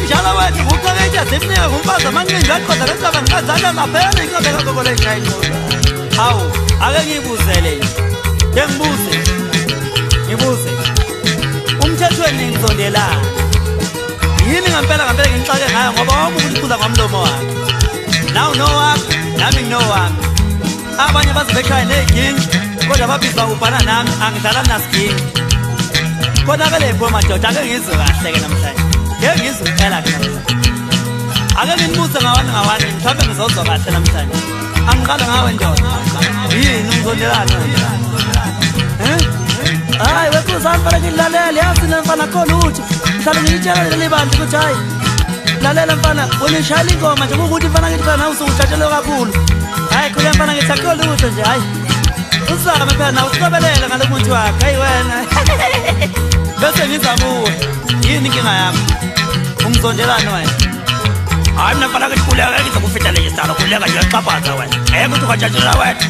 umdala wethu nguqekethe zimnika ngumfazi amanqindi aqoda lentsaba ngikazana maphela inqabeka kokole shayinqoba hawu ake ngibuzele ngibuze umthethweni ngizondelana yini ngempela ngixake ngayo ngoba wonke umuntu ukhula ngomlomo wakhe nawu nowakho nami nginowami abanye bazibekhaye nezinkingi kodwa babizwa ubhana nami angidlala nasigingi kodwa ke lepho madoda ake ngizwe kahle ke namhlanje ngeke ngizwe phela ke ake nginibuze ngawani mhlawumbe ngizozwa kahle namhlanje angiqala ngawe ndoda yini ungizondelana hayi wethu sanfana ngilalela yazi namfana khona uthi mhlawumbe ngitshela leli bandla ukuthi hayi lalela mfana unishayela ingoma nje ukuthi mfana ngithi phela nawe usujatshele kakhulu hayi khule mfana ngithi akukho lutho nje hayi usaka phela nawe usiqobelele ngalo muntu wakhe hayi wena bese ngizabuwe yini inkinga yami ungizondelana wena hayi mina mfana ngikhuleka ngizokufitha le isitalo khuleka nje xaphaza wena ukuthi ukajatshela wethu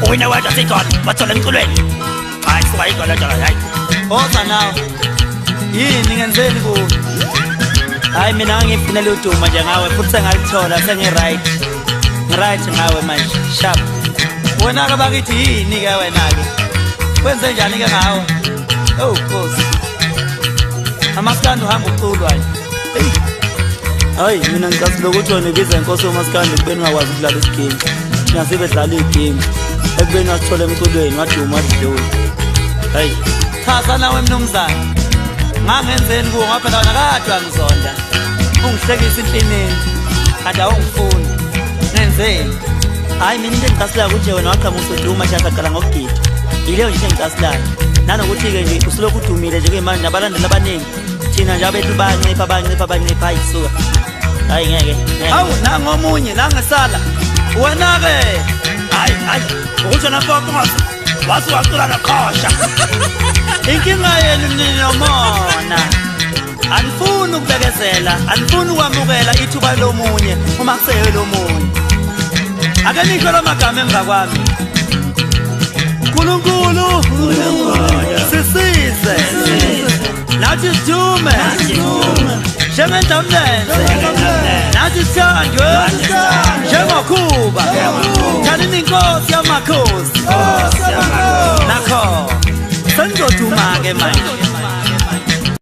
wena wethu asikhona bathola emculweni hayi suka igala njalo hayi oza nawe yini ngenzeni kuwe hayi mina ngifuna le uduma nje ngawe futhi sengalithola sengiright ngawe manje sharp wena ke bakithi yini ke wena ke kwenze njani ke ngawe oh Nkosi amaskandi uhamba uculwa nje hayi mina ngicasile ukuthi wena biza inkosi umaskandi kubeni wakwazi ukudlala isigame ngasibe dlala igame ekubeni wasithola emculweni waduma wadlula hayi chaza nawe mnumzane ngangenzeni kuwo ngapha lana kade wangizonda ungihlekisa inhlini kanti awungifuni nenzeni hayi mina into engicasila ukuthi wena waqhamusa uduma nje asaqala ngokugida yileyo nje engicasilayo nanokuthi ke nje usulokhu udumile nje ke manje nabalandeli abaningi thina nje abethu bancipha ayisuka hayi ngeke awu nangomunye nangesala wena ke hayi ukuthi nafonto wasuwacula naqhosha inkinga yenu ninomona anifuni ukubekezela anifuni ukwamukela ithuba lomunye uma kuseyo lomunye ake nisho lamagama emva kwami uNkulunkulu sisize nathi sidume njengentamlenze nathi sithandwe njengokhuba thanini inkosi yamakhosi nakho sengizoduma ke manje